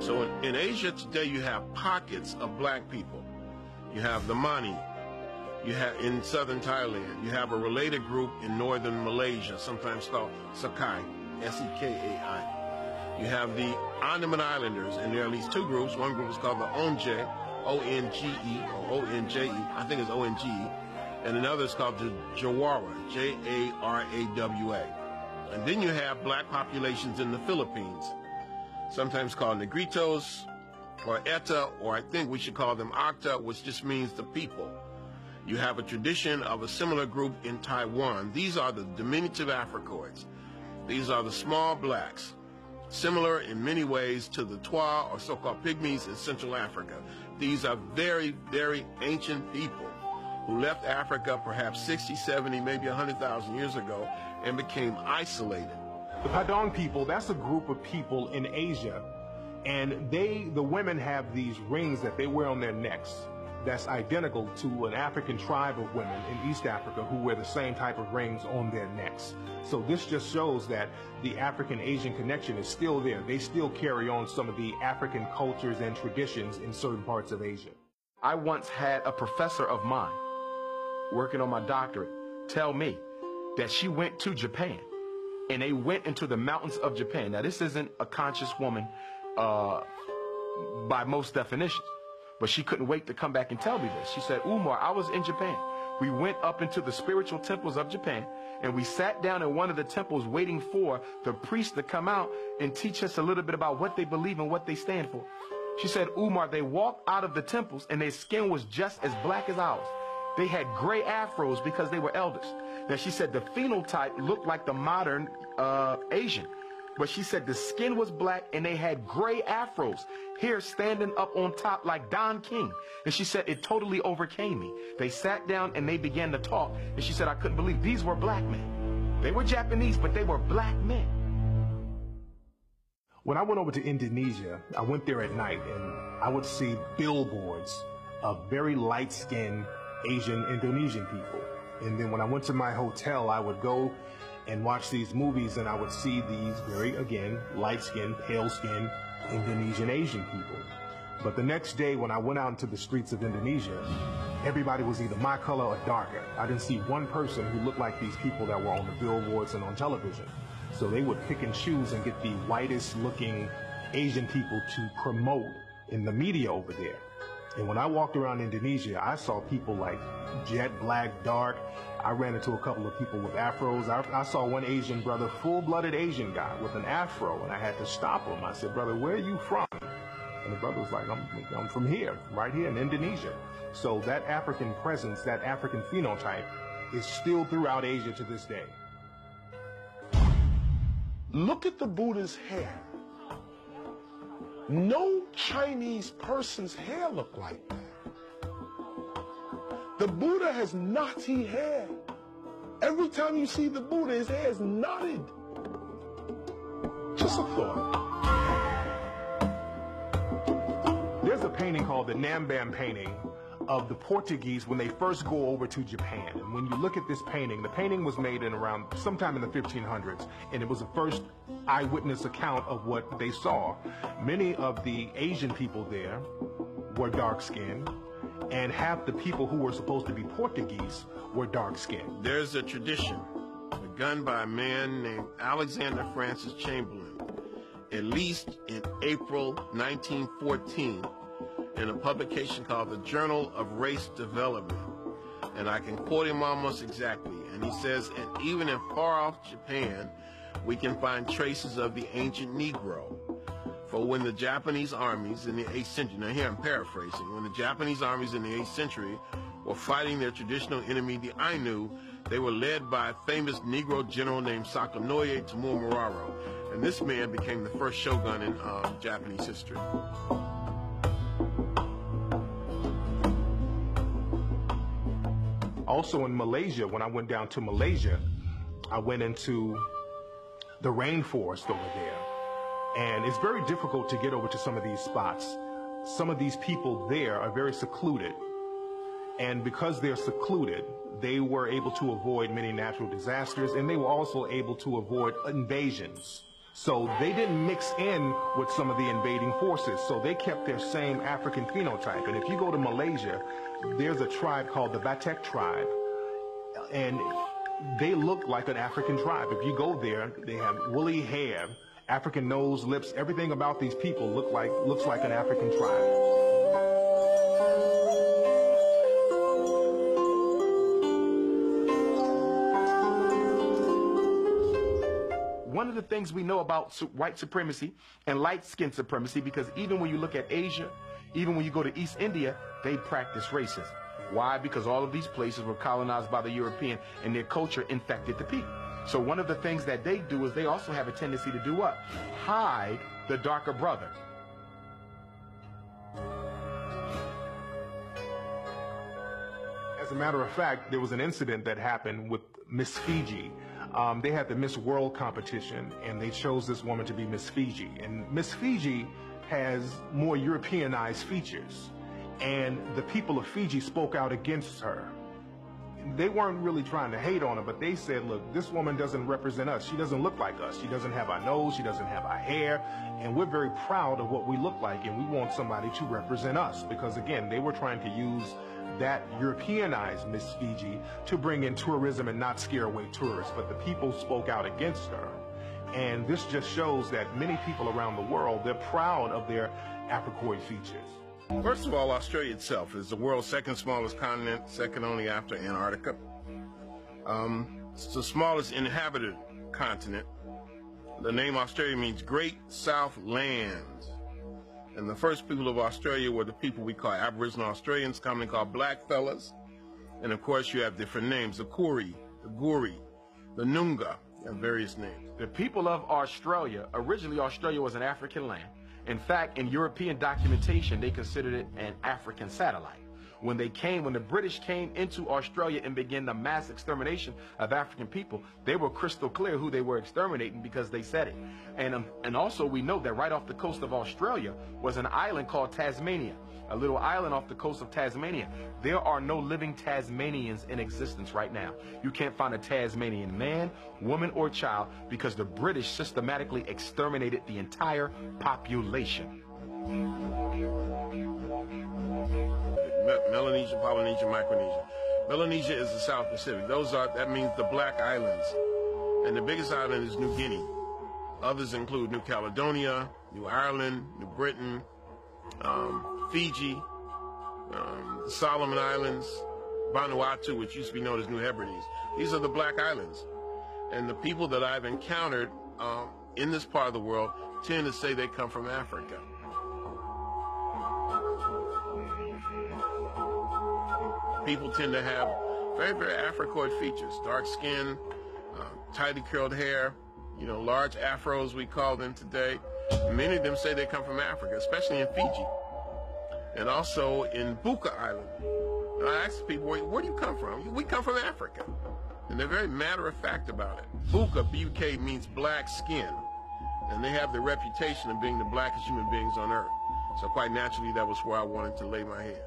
So in Asia today, you have pockets of black people. You have the Mani. You have in southern Thailand. You have a related group in northern Malaysia, sometimes called Sakai, S-E-K-A-I. You have the Andaman Islanders, and there are at least two groups. One group is called the Onge, O-N-G-E, or O-N-J-E, I think it's O-N-G-E, and another is called the Jawara, J-A-R-A-W-A. And then you have black populations in the Philippines, sometimes called Negritos, or Eta, or I think we should call them Acta, which just means the people. You have a tradition of a similar group in Taiwan. These are the diminutive Africoids. These are the small blacks, similar in many ways to the Twa, or so-called Pygmies in Central Africa. These are very, very ancient people who left Africa perhaps 60, 70, maybe 100,000 years ago and became isolated. The Padang people, that's a group of people in Asia, and the women have these rings that they wear on their necks that's identical to an African tribe of women in East Africa who wear the same type of rings on their necks. So this just shows that the African-Asian connection is still there. They still carry on some of the African cultures and traditions in certain parts of Asia. I once had a professor of mine working on my doctorate tell me that she went to Japan and they went into the mountains of Japan. Now, this isn't a conscious woman by most definitions, but she couldn't wait to come back and tell me this. She said, Umar, I was in Japan. We went up into the spiritual temples of Japan, and we sat down in one of the temples waiting for the priest to come out and teach us a little bit about what they believe and what they stand for. She said, Umar, they walked out of the temples, and their skin was just as black as ours. They had gray afros because they were elders. Now, she said the phenotype looked like the modern Asian. But she said the skin was black and they had gray afros, hair standing up on top like Don King. And she said it totally overcame me. They sat down and they began to talk. And she said, I couldn't believe these were black men. They were Japanese, but they were black men. When I went over to Indonesia, I went there at night and I would see billboards of very light-skinned Asian Indonesian people. And then when I went to my hotel, I would go and watch these movies, and I would see these very, again, light-skinned, pale-skinned Indonesian Asian people. But the next day, when I went out into the streets of Indonesia, everybody was either my color or darker. I didn't see one person who looked like these people that were on the billboards and on television. So they would pick and choose and get the whitest-looking Asian people to promote in the media over there. And when I walked around Indonesia, I saw people like jet black, dark. I ran into a couple of people with afros. I saw one Asian brother, full-blooded Asian guy with an afro, and I had to stop him. I said, brother, where are you from? And the brother was like, I'm from here, right here in Indonesia. So that African presence, that African phenotype is still throughout Asia to this day. Look at the Buddha's hair. No Chinese person's hair looked like that. The Buddha has knotty hair. Every time you see the Buddha, his hair is knotted. Just a thought. There's a painting called the Nambam painting of the Portuguese when they first go over to Japan. And when you look at this painting, the painting was made in around sometime in the 1500s, and it was the first eyewitness account of what they saw. Many of the Asian people there were dark-skinned, and half the people who were supposed to be Portuguese were dark-skinned. There's a tradition begun by a man named Alexander Francis Chamberlain, at least in April 1914, in a publication called the Journal of Race Development. And I can quote him almost exactly. And he says, and even in far-off Japan, we can find traces of the ancient Negro. For when the Japanese armies in the 8th century, now here I'm paraphrasing, when the Japanese armies in the 8th century were fighting their traditional enemy, the Ainu, they were led by a famous Negro general named Sakanoye Tomomiraro. And this man became the first shogun in Japanese history. Also in Malaysia, when I went down to Malaysia, I went into the rainforest over there. And it's very difficult to get over to some of these spots. Some of these people there are very secluded. And because they're secluded, they were able to avoid many natural disasters, and they were also able to avoid invasions So they didn't mix in with some of the invading forces. So they kept their same African phenotype. And if you go to Malaysia, there's a tribe called the Batak tribe. And they look like an African tribe. If you go there, they have woolly hair, African nose, lips, everything about these people looks like an African tribe. One of the things we know about white supremacy and light-skinned supremacy, because even when you look at Asia, even when you go to East India, they practice racism. Why? Because all of these places were colonized by the European, and their culture infected the people. So one of the things that they do is they also have a tendency to do what? Hide the darker brother. As a matter of fact, there was an incident that happened with Miss Fiji. They had the Miss World competition, and they chose this woman to be Miss Fiji. And Miss Fiji has more Europeanized features. And the people of Fiji spoke out against her. They weren't really trying to hate on her, but they said, look, this woman doesn't represent us. She doesn't look like us. She doesn't have our nose. She doesn't have our hair. And we're very proud of what we look like, and we want somebody to represent us. Because, again, they were trying to use that Europeanized Miss Fiji to bring in tourism and not scare away tourists. But the people spoke out against her. And this just shows that many people around the world, they're proud of their Africoid features. First of all, Australia itself is the world's second smallest continent, second only after Antarctica. It's the smallest inhabited continent. The name Australia means Great South Lands. And the first people of Australia were the people we call Aboriginal Australians, commonly called blackfellas. And of course, you have different names, the Koori, the Goori, the Noongar, and various names. The people of Australia, originally Australia was an African land. In fact, in European documentation, they considered it an African satellite. When the British came into Australia and began the mass extermination of African people, they were crystal clear who they were exterminating because they said it. And also we know that right off the coast of Australia was an island called Tasmania, a little island off the coast of Tasmania. There are no living Tasmanians in existence right now. You can't find a Tasmanian man, woman, or child because the British systematically exterminated the entire population. Melanesia, Polynesia, Micronesia. Melanesia is the South Pacific. That means the Black Islands. And the biggest island is New Guinea. Others include New Caledonia, New Ireland, New Britain, Fiji, Solomon Islands, Vanuatu, which used to be known as New Hebrides. These are the Black Islands. And the people that I've encountered in this part of the world tend to say they come from Africa. People tend to have very, very Africoid features, dark skin, tightly curled hair, large afros we call them today. Many of them say they come from Africa, especially in Fiji. And also in Buka Island. And I ask people, where do you come from? We come from Africa. And they're very matter-of-fact about it. Buka, B-U-K, means black skin. And they have the reputation of being the blackest human beings on earth. So quite naturally, that was where I wanted to lay my head.